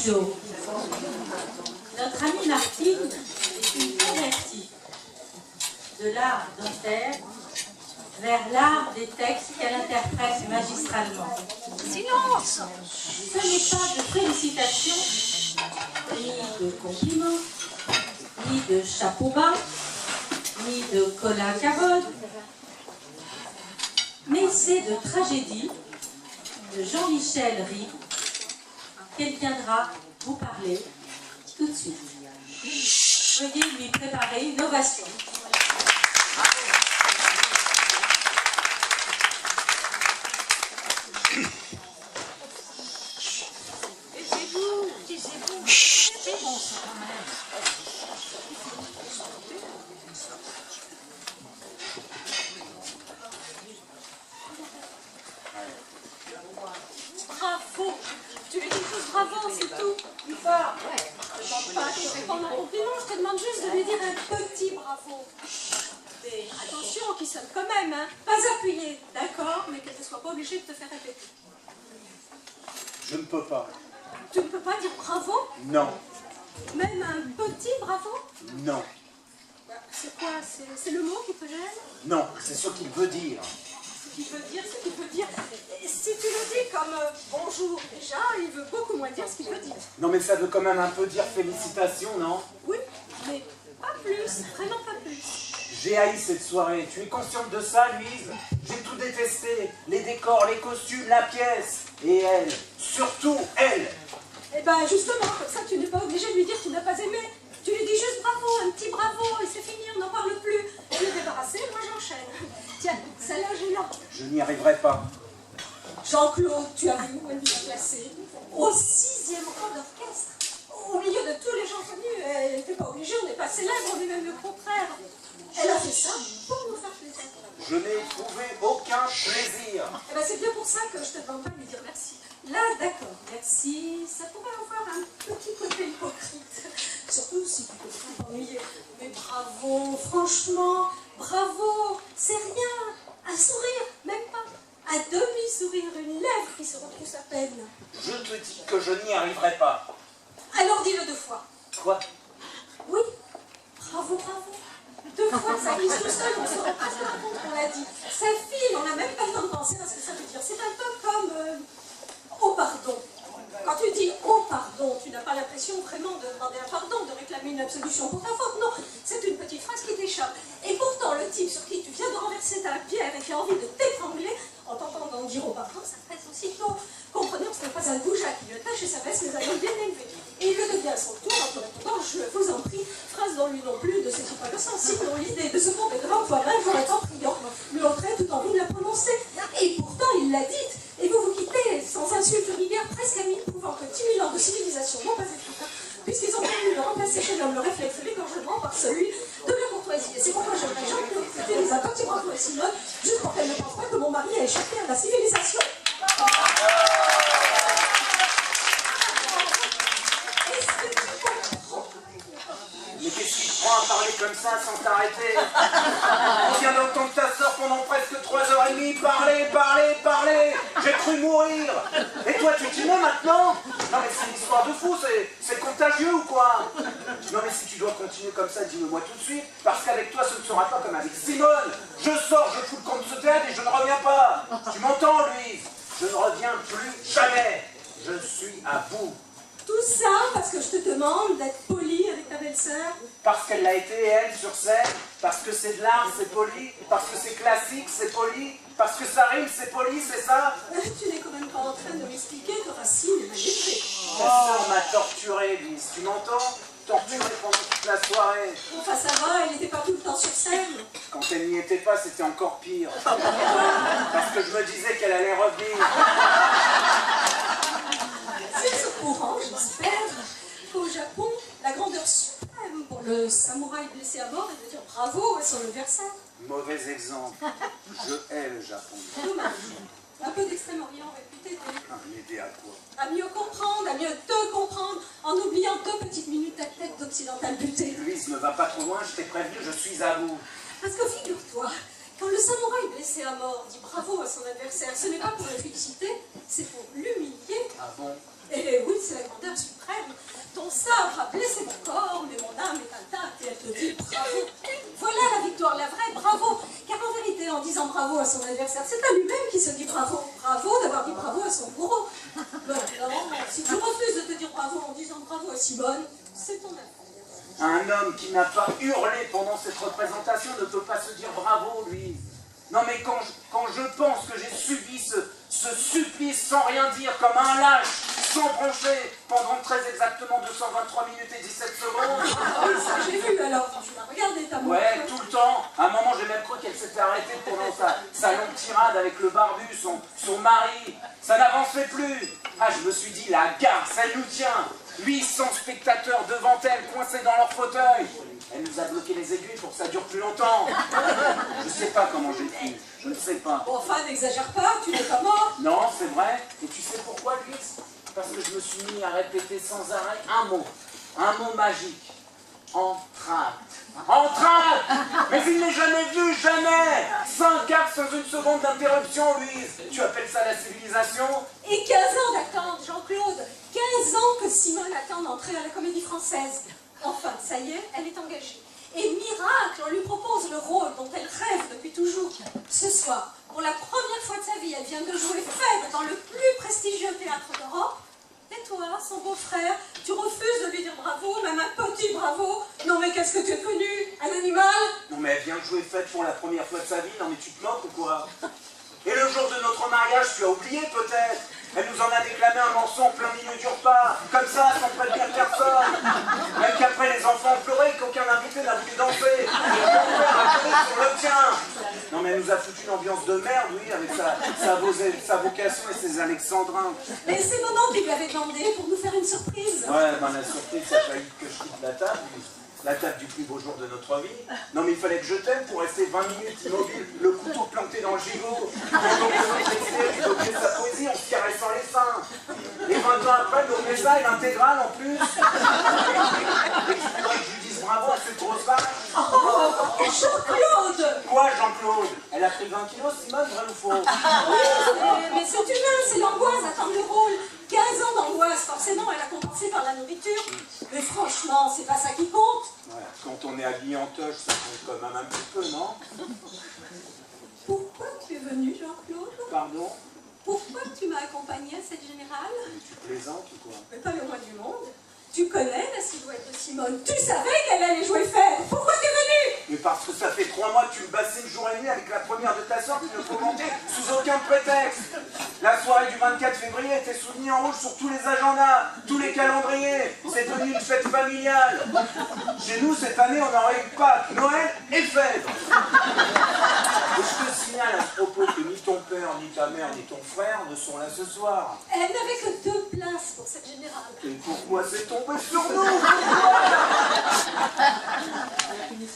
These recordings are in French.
Guizot. Notre amie Martine est une convertie de l'art d'auteur vers l'art des textes qu'elle interprète magistralement. Silence! Ce n'est pas de félicitations, ni de compliments, ni de chapeau bas, ni de cola carotte, mais c'est de tragédie de Jean-Michel Ry qu'elle viendra vous parler tout de suite. Veuillez lui préparer une ovation. Taisez-vous, taisez-vous. C'est bon, ça, quand même. Bravo! Tu lui dis tous bravo, c'est tout. Une fois, je ne demande pas de te répondre un compliment, je te demande juste de lui dire un petit bravo. Mais attention, qu'il sonne quand même, hein. Pas appuyé, d'accord, mais qu'elle ne soit pas obligée de te faire répéter. Je ne peux pas. Tu ne peux pas dire bravo? Non. Même un petit bravo? Non. C'est quoi? C'est le mot qui te gêne? Non, c'est ce qu'il veut dire. Ce qu'il veut dire, ce qu'il veut dire. Si tu le dis comme bonjour déjà, il veut beaucoup moins dire ce qu'il veut dire. Non, mais ça veut quand même un peu dire félicitations, non? Oui, mais pas plus, vraiment pas plus. J'ai haï cette soirée. Tu es consciente de ça, Louise? J'ai tout détesté. Les décors, les costumes, la pièce. Et elle. Surtout elle. Eh ben justement, comme ça tu n'es pas obligé de lui dire que tu n'as pas aimé. Tu lui dis juste bravo, un petit bravo, et c'est fini, on n'en parle plus. Tu es débarrassé, moi j'enchaîne. Tiens, celle-là j'ai là. Je n'y arriverai pas. Jean-Claude, tu as vu où elle nous a placés? Au 6e rang d'orchestre. Au milieu de tous les gens connus, elle n'était pas obligée, on n'est pas célèbre, on est même le contraire. Elle a fait ça pour nous faire plaisir. Je n'ai éprouvé aucun plaisir. Eh ben c'est bien pour ça que je te demande pas de lui dire merci. Là, d'accord, merci, ça pourrait avoir un petit côté hypocrite. Surtout si tu te sens ennuyé. Mais bravo, franchement, bravo, c'est rien. Un sourire, même pas. Un demi-sourire, une lèvre qui se retrousse à peine. Je te dis que je n'y arriverai pas. Alors dis-le 2 fois. Quoi? Oui, bravo, bravo. 2 fois, ça glisse tout seul, on se rend presque pas compte qu'on l'a dit. Ça file, on n'a même pas le temps de penser à ce que ça veut dire. C'est un peu comme oh pardon. Quand tu dis oh pardon, tu n'as pas l'impression vraiment de demander un pardon, de réclamer une absolution pour ta faute. Non, c'est une petite phrase qui t'échappe. Et pourtant, le type sur qui tu viens de renverser ta pierre et qui a envie de t'étrangler, en t'entendant dire oh pardon, ça presse aussitôt. Comprenez que ce n'est pas un goujat qui lui attache et sa veste les a bien élevés. Et il le devient à son tour en te répondant je vous en prie, phrase dont lui non plus ne s'était pas le sens, sinon l'idée de se tomber devant toi-même j'aurais en priant, lui entrer tout en vous de la prononcer. Et pourtant il l'a dite, et vous vous quittez sans insulte vulgaire, presque amis, prouvant que 10 000 ans de civilisation n'ont pas été faits, puisqu'ils ont permis de remplacer chez l'homme le réflexe de l'égorgement par celui de la courtoisie. Et c'est pourquoi j'aimerais Jean-Claude utilise un petit bravo à Simone, juste pour qu'elle ne pense pas que mon mari a échappé à la civilisation. Mais qu'est-ce qui te prend à parler comme ça sans t'arrêter? On vient d'entendre ta sœur pendant presque 3h30 parler. J'ai cru mourir. Et toi, tu t'y mets maintenant? Non mais c'est une histoire de fou, c'est contagieux ou quoi? Non mais si tu dois continuer comme ça, dis-le-moi tout de suite. Parce qu'avec toi, ce ne sera pas comme avec Simone. Je sors, je fous le camp de ce théâtre et je ne reviens pas. Tu m'entends, Louise? Je ne reviens plus jamais. Je suis à bout. Tout ça parce que je te demande d'être poli avec ta belle-sœur. Parce qu'elle l'a été, elle, sur scène. Parce que c'est de l'art, c'est poli. Parce que c'est classique, c'est poli. Parce que ça rime, c'est poli, c'est ça? Tu n'es quand même pas en train de m'expliquer que Racine est magnifique. Ta sœur m'a torturé, Lise. Tu m'entends? Torturé pendant toute la soirée. Enfin ça va, elle n'était pas tout le temps sur scène. Quand elle n'y était pas, c'était encore pire. Parce que je me disais qu'elle allait revenir. C'est ce courant, j'espère, qu'au Japon, la grandeur suprême pour le samouraï blessé à mort est de dire bravo à son adversaire. Mauvais exemple. Je hais le Japon. Dommage. Un peu d'Extrême-Orient réputé M'aider à quoi? à mieux comprendre, à mieux te comprendre, en oubliant 2 petites minutes ta tête d'occidental buté. Louise, ne va pas trop loin, je t'ai prévenu, je suis à bout. Parce que figure-toi, quand le samouraï blessé à mort dit bravo à son adversaire, ce n'est pas pour le féliciter, c'est pour l'humilier. Ah bon? Et oui, c'est la grandeur suprême. à son adversaire. C'est à lui-même qui se dit bravo. Bravo d'avoir dit bravo à son bourreau. Non, si tu refuses de te dire bravo en disant bravo à Simone, c'est ton affaire. Un homme qui n'a pas hurlé pendant cette représentation ne peut pas se dire bravo, lui. Non mais quand je pense que j'ai subi ce supplice sans rien dire, comme un lâche, sans broncher, pendant très exactement 223 minutes et 17 secondes. Ah oui, ça j'ai vu alors, tu l'as regardé ta montre. Ouais, tout le temps. À un moment, j'ai même cru qu'elle s'était arrêtée pendant sa longue tirade avec le barbu, son mari. Ça n'avançait plus. Ah, je me suis dit, la garce, elle nous tient. 800 spectateurs devant elle, coincés dans leur fauteuil. Elle nous a bloqué les aiguilles pour que ça dure plus longtemps. Je sais pas comment j'ai fait. Je ne sais pas. Bon, enfin, n'exagère pas, tu n'es pas mort. Non, c'est vrai. Et tu sais pourquoi, Louise? Parce que je me suis mis à répéter sans arrêt un mot magique. Entracte. Entracte! Mais il n'est jamais vu, jamais! 5 actes sans une seconde d'interruption, Louise. Tu appelles ça la civilisation? Et 15 ans d'attente, Jean-Claude. 15 ans que Simone attend d'entrer à la Comédie Française. Enfin, ça y est, elle est engagée. Et miracle, on lui propose le rôle dont elle rêve depuis toujours. Ce soir, pour la première fois de sa vie, elle vient de jouer Phèdre dans le plus prestigieux théâtre d'Europe. Et toi, son beau-frère, tu refuses de lui dire bravo, même un petit bravo. Non mais qu'est-ce que tu es devenu? Un animal? Non mais elle vient de jouer Phèdre pour la première fois de sa vie. Non mais tu te moques ou quoi? Et le jour de notre mariage, tu as oublié peut-être? Elle nous en a déclamé un morceau en plein milieu du repas, comme ça, sans prévenir personne. Même qu'après les enfants ont pleuré, qu'aucun invité n'a voulu danser. Et mon père a pleuré sur le tien. Non mais elle nous a foutu une ambiance de merde, oui, avec sa vocation et ses alexandrins. Mais c'est Maman qui lui avait demandé pour nous faire une surprise. Ouais, ben la surprise, ça a failli que je quitte la table. La table du plus beau jour de notre vie. Non mais il fallait que je t'aime pour rester 20 minutes immobile, le couteau planté dans le gigot. Donc il bloquait sa poésie en se caressant les seins. Et 20 ans après, bloquer ça et l'intégrale en plus. Et tu voudrais que je lui dise bravo à cette grosse vache? Oh, Jean-Claude! Quoi, Jean-Claude? Elle a pris 20 kilos, Simone, vrai ou faux? Mais c'est humain, c'est l'angoisse d'attendre le rôle. 15 ans d'angoisse, forcément, elle a compensé par la nourriture. Mais franchement, c'est pas ça qui compte. Ouais, quand on est habillé en toche, ça compte quand même un petit peu, non? Pourquoi tu es venu, Jean-Claude? Pardon? Pourquoi tu m'as accompagné à cette générale? Mais tu plaisantes ou quoi? Mais pas le moins du monde. Tu connais la silhouette de Simone. Tu savais qu'elle allait jouer Phèdre. Pourquoi tu es venu? Mais parce que ça fait 3 mois que tu me bassines jour et nuit avec la première de ta sœur qui ne faut monter sous aucun prétexte. La soirée du 24 février était soulignée en rouge sur tous les agendas, tous les calendriers. C'est devenu une fête familiale. Chez nous, cette année, on aurait eu Pâques, Noël et Phèdre. Et je te signale à ce propos que ni ton père, ni ta mère, ni ton frère ne sont là ce soir. Elle n'avait que 2 places pour cette générale. Et pourquoi c'est tombé sur nous?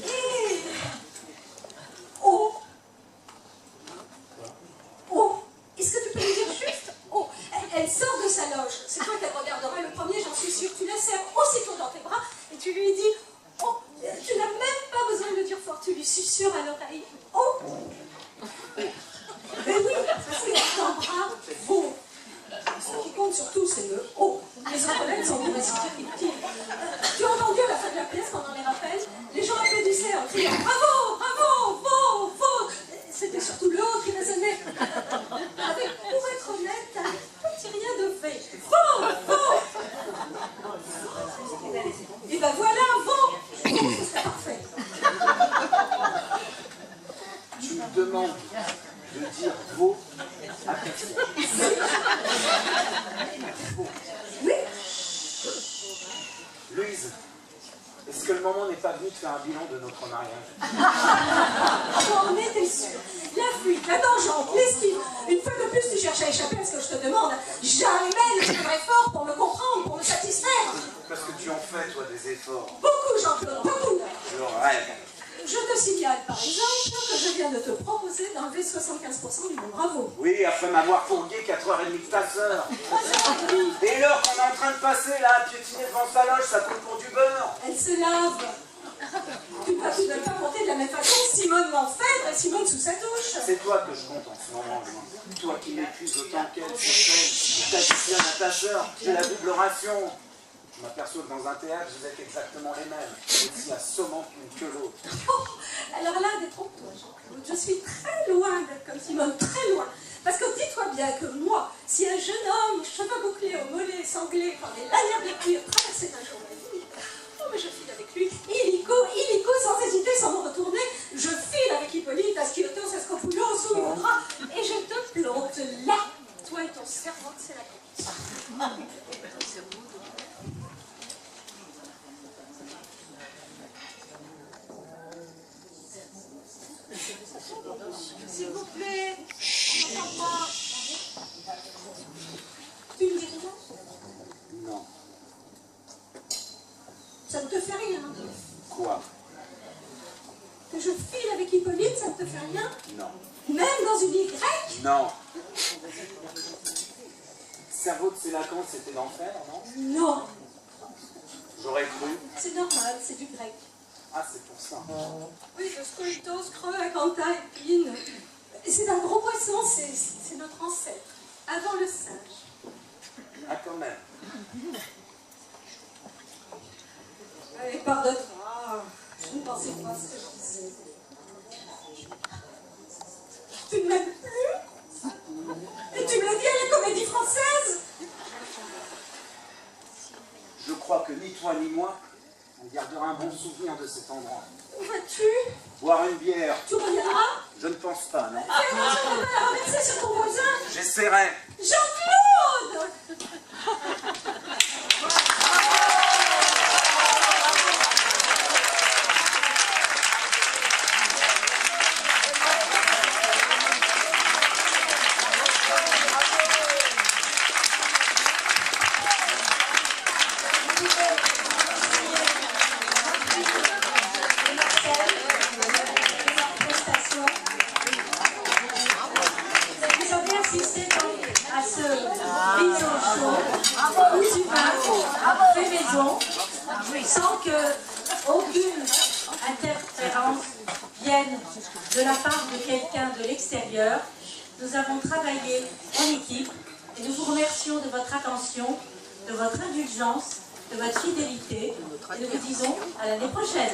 Et... Oh! Oh! Est-ce que tu peux lui dire juste? Oh! Elle sort de sa loge. C'est toi qu'elle regardera le premier, j'en suis sûre. Tu la serres aussitôt dans tes bras et tu lui dis... Oh! Tu n'as même pas besoin de le dire fort. Tu lui susurres à l'oreille. Oh! Mais oui, c'est un bras beau. Ce qui compte surtout, c'est le haut. Les autres lettres sont des subtilités. Tu as entendu à la fin de la pièce, pendant les rappels, les gens applaudissaient en criant bravo, bravo, beau, beau. C'était surtout le haut qui résonnait. Avec, pour être honnête, un petit rien de fait. Beau, beau. Et ben voilà, beau. Ce serait parfait. Tu me demandes de dire beau à personne. Oui. Louise, est-ce que le moment n'est pas venu de faire un bilan de notre mariage? J'en étais sûre. La fuite, la tangente, l'esquive. Une fois de plus, tu cherches à échapper à ce que je te demande. Jamais ne tiendrai fort pour me comprendre, pour me satisfaire. Parce que tu en fais, toi, des efforts. Beaucoup, Jean-Claude, beaucoup. Je rêve. Je te signale, par exemple, que je viens de te proposer d'enlever 75% du bon bravo. Oui, après m'avoir fourgué 4h30 de ta sœur. Et l'heure qu'on est en train de passer, là, à piétiner devant sa loge, ça compte pour du beurre. Elle se lave. Tu vas tout de même pas compter de la même façon Simone Manfèdre et Simone sous sa douche. C'est toi que je compte en ce moment, Louise. Toi qui m'épuises autant qu'elle, qui t'additionne à ta sœur, j'ai la double ration. Je m'aperçois que dans un théâtre, vous êtes exactement les mêmes, aussi assommants l'une que l'autre. Oh, alors là, détrompe-toi, Jean-Claude. Je suis très loin d'être comme Simone, très loin. Parce que dis-toi bien que moi, si un jeune homme, cheveux bouclés au mollet, sanglé, par les lanières de cuir, traversait un jour ma vie, oh, mais je file avec lui, illico, sans hésiter, sans me retourner, je file avec Hippolyte, Asciotos, Escopoulos, sous mon bras, et je te plante là. Toi et ton cerveau, c'est la compétition. S'il vous plaît, on n'entend pas. Tu me dis rien? Non. Ça ne te fait rien? Quoi? Que je file avec Hippolyte, ça ne te fait rien? Non. Même dans une Y? Non. Le cerveau de ces lacances, c'était l'enfer, non? Non. J'aurais cru. C'est normal, c'est du grec. Ah, c'est pour ça. Oui, le scolytos, creux, acantha, épine. C'est un gros poisson, c'est notre ancêtre. Avant le singe. Ah, quand même. Allez, pardonne-moi. Je ne pensais pas ce que je disais. Tu ne m'aimes plus? Et tu me l'as dit à la Comédie Française? Je crois que ni toi ni moi, on gardera un bon souvenir de cet endroit. Où vas-tu? Boire une bière? Tu reviendras? Je ne pense pas, non. Fais attention de ne pas la renverser sur ton voisin. J'essaierai. Jean-Claude! Vous avez assisté donc à ce vidéo show où tu fait maison sans que aucune interférence vienne de la part de quelqu'un de l'extérieur. Nous avons travaillé en équipe et nous vous remercions de votre attention, de votre indulgence, de votre fidélité et nous vous disons à l'année prochaine.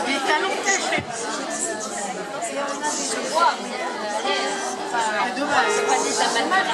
Les talons cachés. C'est dommage. C'est pas déjà mal mal.